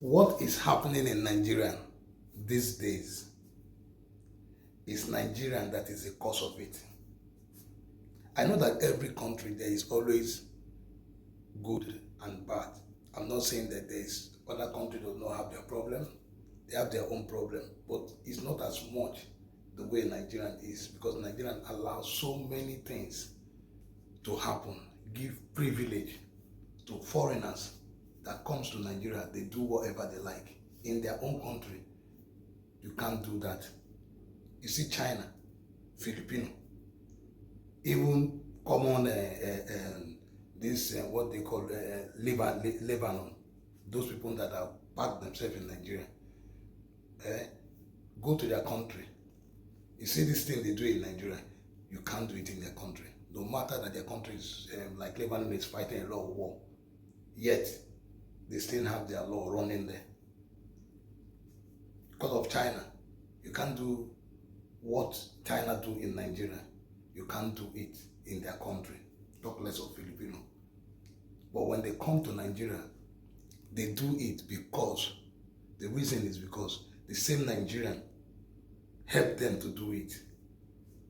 What is happening in Nigeria these days is Nigerian that is the cause of it. I know that every country there is always good and bad. I'm not saying that there is other countries do not have their problem. They have their own problem, but it's not as much the way Nigerian is, because Nigerian allows so many things to happen, give privilege to foreigners that comes to Nigeria. They do whatever they like. In their own country, you can't do that. You see China, Filipino, even common this what they call Lebanon, those people that have packed themselves in Nigeria, go to their country. You see this thing they do in Nigeria, you can't do it in their country. No matter that their country is like Lebanon is fighting a lot of war, yet they still have their law running there. Because of China, you can't do what China do in Nigeria. You can't do it in their country, talk less of Filipino. But when they come to Nigeria, they do it because, the reason is because the same Nigerian help them to do it,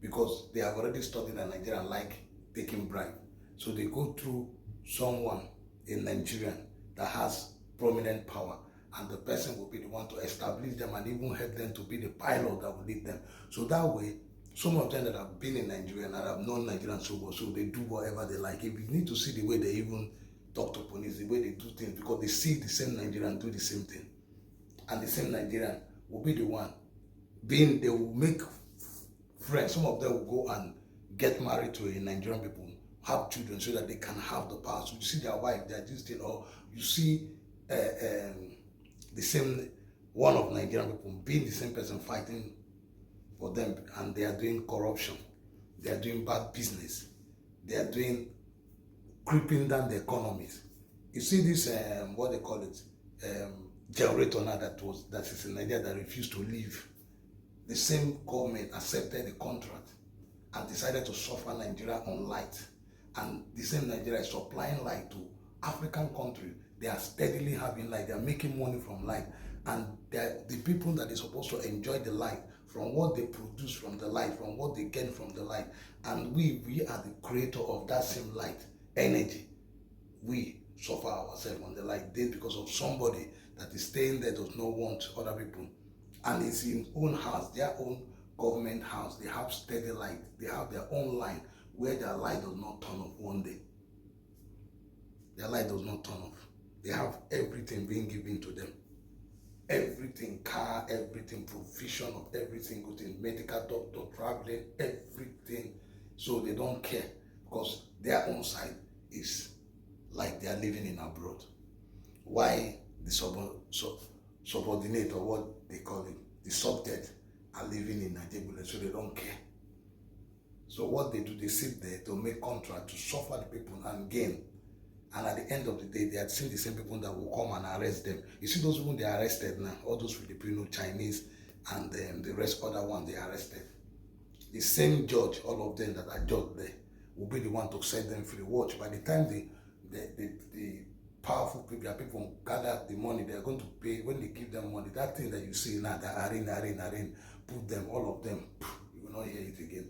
because they have already studied that Nigerian like taking bribe. So they go through someone in Nigeria that has prominent power, and the person will be the one to establish them and even help them to be the pilot that will lead them. So that way, some of them that have been in Nigeria and have known Nigerian so well, so they do whatever they like. If you need to see the way they even talk to police, the way they do things, because they see the same Nigerian do the same thing. And the same Nigerian will be the one they will make friends. Some of them will go and get married to a Nigerian people, have children so that they can have the power. So you see their wife, they're just thing, or you see the same one of Nigerian people being the same person fighting for them, and they are doing corruption, they are doing bad business, they are doing creeping down the economies. You see this what they call it, generator now that is in Nigeria that refused to leave. The same government accepted the contract and decided to suffer Nigeria on light. And the same Nigeria is supplying light to African countries. They are steadily having light. They are making money from light. And the people that are supposed to enjoy the light from what they produce from the light, from what they get from the light. And we are the creator of that same light, energy. We suffer ourselves on the light day because of somebody that is staying there, does not want other people. And it's in own house, their own government house. They have steady light. They have their own line where their light does not turn off one day. Their light does not turn off. They have everything being given to them. Everything, car, everything, provision of every single thing, medical doctor, traveling, everything. So they don't care, because their own side is like they are living in abroad. Why the subordinate, or what they call it, the subject, are living in Nigeria, so they don't care. So what they do, they sit there to make contract to suffer the people and gain. And at the end of the day, they are still the same people that will come and arrest them. You see those people they arrested now, all those Filipino, Chinese, and the rest other one they arrested. The same judge, all of them that are judged there, will be the one to set them free. Watch, by the time the powerful people gather the money, they are going to pay. When they give them money, that thing that you see now, the arraign, put them, all of them, you will not hear it again.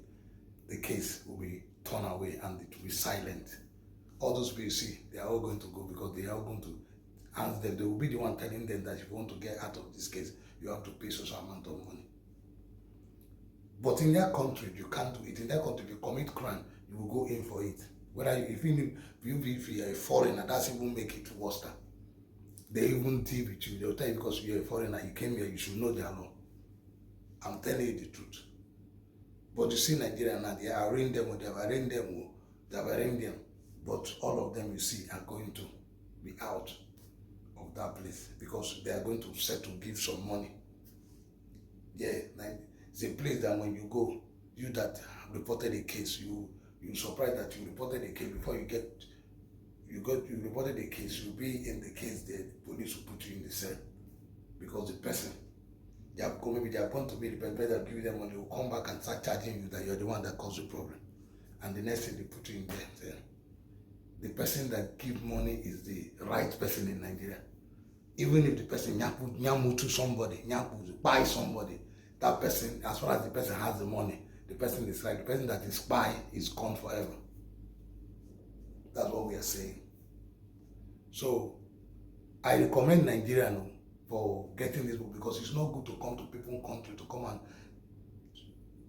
The case will be torn away and it will be silent. All those people you see, they are all going to go, because they are all going to ask them. They will be the one telling them that if you want to get out of this case, you have to pay such amount of money. But in their country, you can't do it. In their country, if you commit crime, you will go in for it. Whether if you are a foreigner, that's even make it worse. They even deal with you. They'll tell you, because you're a foreigner, you came here, you should know their law. I'm telling you the truth. But you see Nigeria now, they are arraigned them, or they have arraigned them, but all of them you see are going to be out of that place, because they are going to set to give some money. Yeah, it's a place that when you go, you that reported a case, you're surprised that you reported a case before you reported a case, you'll be in the case, the police will put you in the cell, because the person, maybe they are going to be the person that give them money, will come back and start charging you that you're the one that caused the problem. And the next thing they put you in there. The person that gives money is the right person in Nigeria. Even if the person nyamu to somebody, buy somebody, that person, as far as the person has the money, the person is right. The person that is spy is gone forever. That's what we are saying. So I recommend Nigeria for getting this book, because it's not good to come to people's country to come and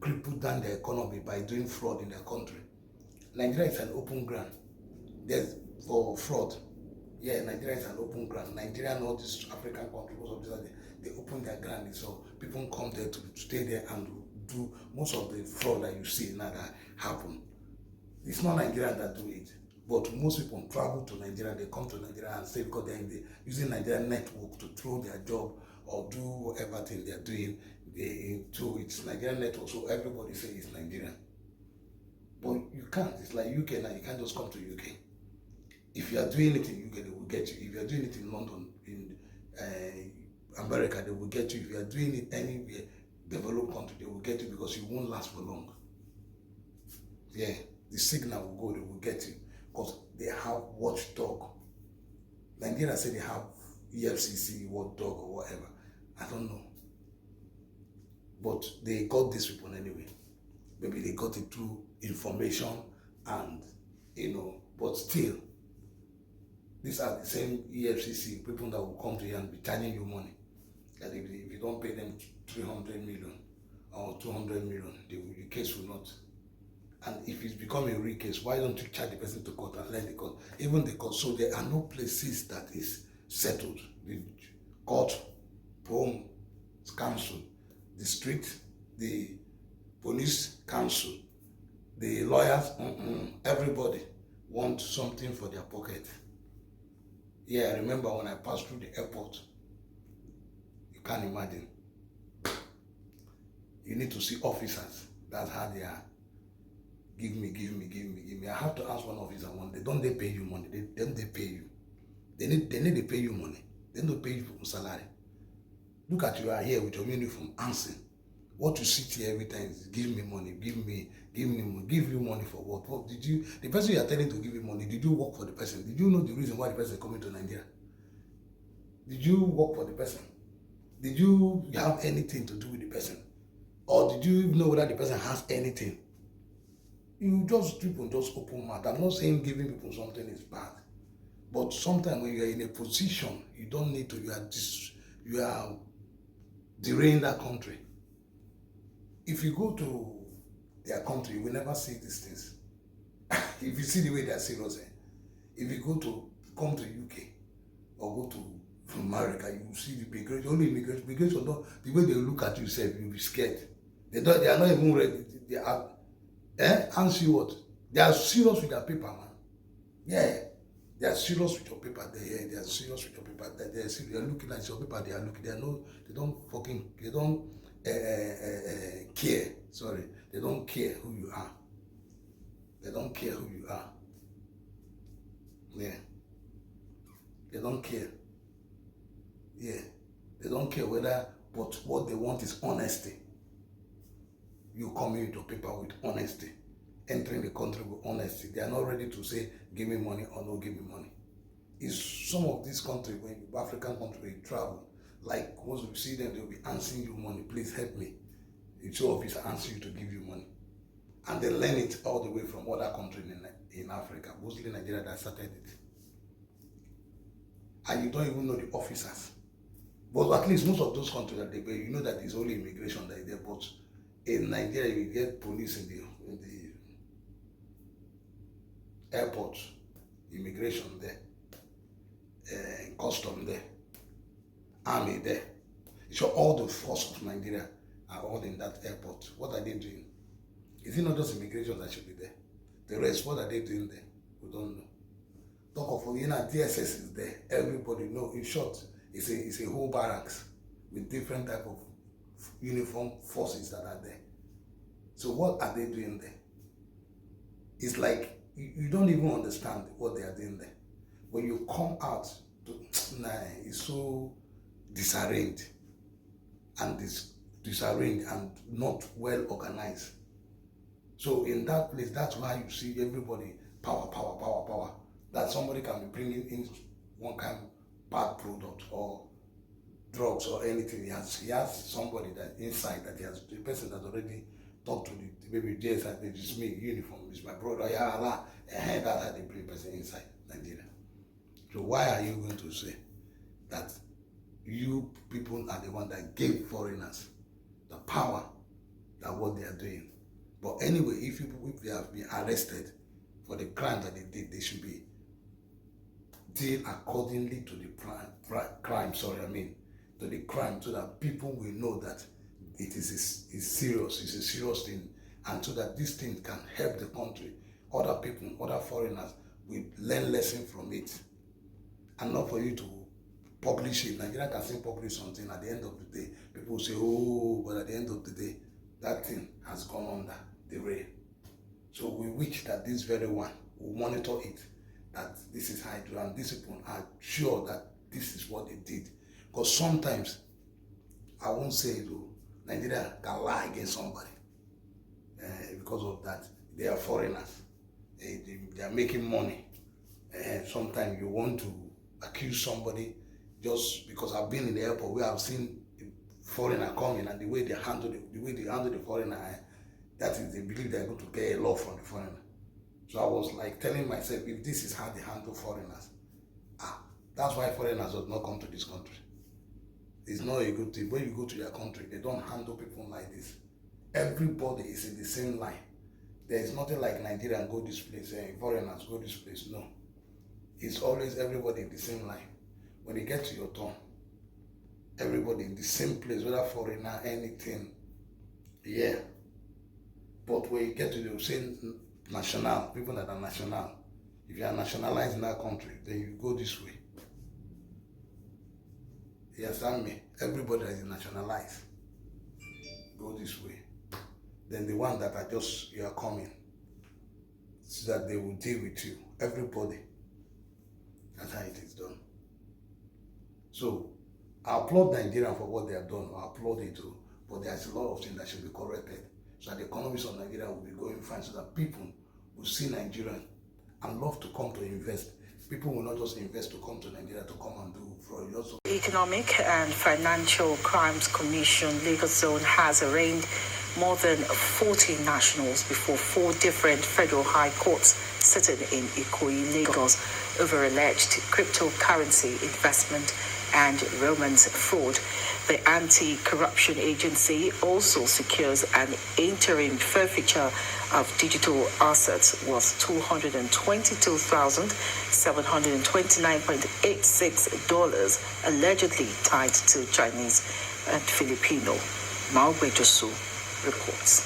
cripple down the economy by doing fraud in their country. Nigeria is an open ground. There's for fraud. Yeah, Nigeria is an open ground. Nigeria and all these African countries, most of these, they open their ground, so people come there to stay there and do most of the fraud that you see now that happen. It's not Nigeria that do it, but most people travel to Nigeria. They come to Nigeria and say because they're using Nigerian network to throw their job or do whatever thing they're doing. It's Nigerian network, so everybody say it's Nigerian. But you can't. It's like UK now. You can't just come to UK. If you are doing it in UK, they will get you. If you are doing it in London, in America, they will get you. If you are doing it anywhere, developed country, they will get you, because you won't last for long. Yeah, the signal will go, they will get you, because they have watchdog. Nigeria say they have Efcc, watchdog or whatever. I don't know. But they got this people anyway. Maybe they got it through information and, but still, these are the same Efcc people that will come to you and be charging you money. That if you don't pay them 300 million or 200 million, the case will not. And if it's becoming a real case, why don't you charge the person to court and let the court? Even the court, so there are no places that is settled. The court, home, council, the street, the police, council, the lawyers, everybody wants something for their pocket. Yeah, I remember when I passed through the airport, you can't imagine. You need to see officers. That's how they are. Give me. I have to ask one officer one. They pay you money. They pay you. They need to pay you money. They don't pay you for salary. Look at you are here with your uniform, answering. What you sit here every time is give me money, give me money. Give you money for what? What did you? The person you are telling to give you money, did you work for the person? Did you know the reason why the person is coming to Nigeria? Did you work for the person? Did you have anything to do with the person? Or did you even know whether the person has anything? You just people just open mouth. I'm not saying giving people something is bad, but sometimes when you are in a position, you don't need to. You are derailing that country. If you go to their country, you will never see these things. If you see the way they are serious, if you come to UK or go to America, you will see the immigration. Only immigration, the way they look at you, you'll be scared. They are not even ready. They are, answer you what? They are serious with their paper, man. Yeah, they are serious with your paper. They are serious with your paper. They are looking at your paper. They don't care. Sorry, they don't care who you are. They don't care who you are. Yeah, they don't care. Yeah, they don't care whether. But what they want is honesty. You come in with your paper with honesty, entering the country with honesty. They are not ready to say, give me money or no give me money. It's some of these countries, when African countries, when you travel, like once you see them, they'll be answering you money, please help me. It's your office answer you to give you money. And they learn it all the way from other countries in Africa, mostly Nigeria that started it. And you don't even know the officers. But at least most of those countries that they pay, you know that it's only immigration that is there. But in Nigeria, you get police in the airport, immigration there, custom there, army there. So all the force of Nigeria are all in that airport. What are they doing? Is it not just immigration that should be there? The rest, what are they doing there? We don't know. Talk of, DSS is there. Everybody know. In short, it's a whole barracks with different type of uniform forces that are there. So what are they doing there? It's like you don't even understand what they are doing there. When you come out, it's so disarranged and not well organized. So in that place, that's why you see everybody power. That somebody can be bringing in one kind bad product or drugs or anything. He has somebody that inside that he has the person that already talked to the maybe just that it is me, uniform, it's my brother, yeah, Allah, and that had the person inside Nigeria. So why are you going to say that you people are the one that gave foreigners the power that what they are doing? But anyway, if they have been arrested for the crime that they did, they should be dealt accordingly to the crime. To the crime, so that people will know that it is serious. It's a serious thing, and so that this thing can help the country. Other people, other foreigners will learn lesson from it, and not for you to publish it. Nigeria can still publish something. At the end of the day, people will say, "Oh," but at the end of the day, that thing has gone under the rail. So we wish that this very one will monitor it, that this is how it do, and these people are sure that this is what they did. Because sometimes, I won't say it, Nigeria can lie against somebody because of that. They are foreigners. They are making money. Sometimes you want to accuse somebody just because I've been in the airport where I've seen the foreigner coming, and the way they handle the foreigner, that is, they believe they're going to get a lot from the foreigner. So I was like telling myself, if this is how they handle foreigners, that's why foreigners do not come to this country. It's not a good thing. When you go to their country, they don't handle people like this. Everybody is in the same line. There is nothing like Nigerian go this place, foreigners go this place. No. It's always everybody in the same line. When you get to your turn, everybody in the same place, whether foreigner, anything. Yeah. But when you get to the same national, people that are national, if you are nationalized in that country, then you go this way. You understand me? Everybody that is nationalized, go this way. Then the one that you are coming, so that they will deal with you. Everybody. That's how it is done. So, I applaud Nigeria for what they have done. I applaud it too. But there's a lot of things that should be corrected. So that the economies of Nigeria will be going fine, so that people will see Nigerian and love to come to invest. People will not just invest to come to Nigeria to come and do fraud. Economic and Financial Crimes Commission Lagos Zone has arraigned more than 40 nationals before 4 different federal high courts sitting in Ikoyi, Lagos, over alleged cryptocurrency investment and romance fraud. The Anti-Corruption Agency also secures an interim forfeiture of digital assets worth $222,729.86, allegedly tied to Chinese and Filipino. Maugbejosu reports.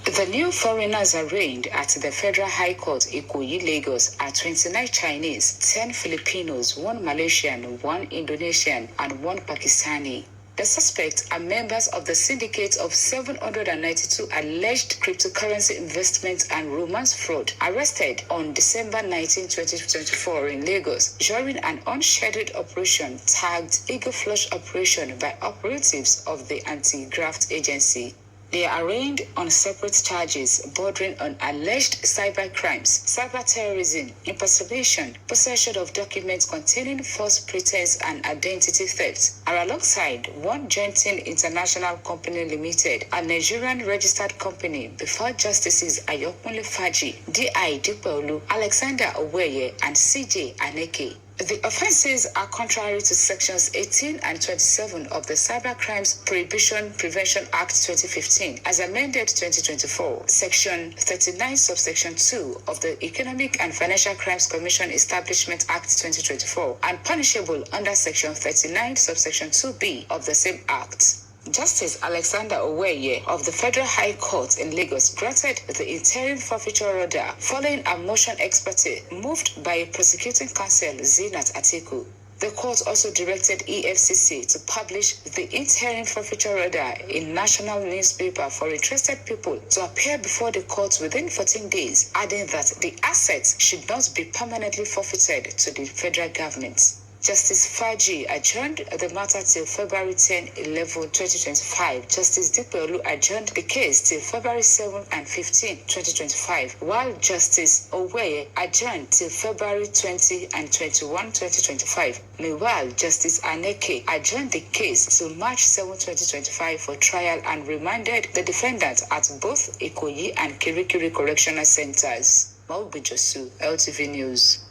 The new foreigners arraigned at the Federal High Court, Ikoyi, Lagos, are 29 Chinese, 10 Filipinos, 1 Malaysian, 1 Indonesian, and 1 Pakistani. The suspects are members of the syndicate of 792 alleged cryptocurrency investment and romance fraud arrested on December 19, 2024 in Lagos during an unscheduled operation tagged Eagle Flush Operation by operatives of the Anti-Graft Agency. They are arraigned on separate charges bordering on alleged cyber crimes, cyber terrorism, impersonation, possession of documents containing false pretense and identity theft, are alongside one Genting International Company Limited, a Nigerian registered company, before Justices Ayokunle Faji, D.I. Dipolu, Alexander Oweye, and C.J. Aneke. The offences are contrary to Sections 18 and 27 of the Cybercrimes Prohibition Prevention Act 2015, as amended 2024, Section 39, Subsection 2 of the Economic and Financial Crimes Commission Establishment Act 2024, and punishable under Section 39, Subsection 2b of the same Act. Justice Alexander Oweye of the Federal High Court in Lagos granted the interim forfeiture order following a motion experte moved by prosecuting counsel Zinat Atiku. The court also directed Efcc to publish the interim forfeiture order in national newspaper for interested people to appear before the court within 14 days, adding that the assets should not be permanently forfeited to the federal government. Justice Faji adjourned the matter till February 10, 11, 2025. Justice Dipelu adjourned the case till February 7 and 15, 2025, while Justice Oweye adjourned till February 20 and 21, 2025. Meanwhile, Justice Aneke adjourned the case till March 7, 2025 for trial and remanded the defendant at both Ikoyi and Kirikiri Correctional Centers. Maubi Josu, LTV News.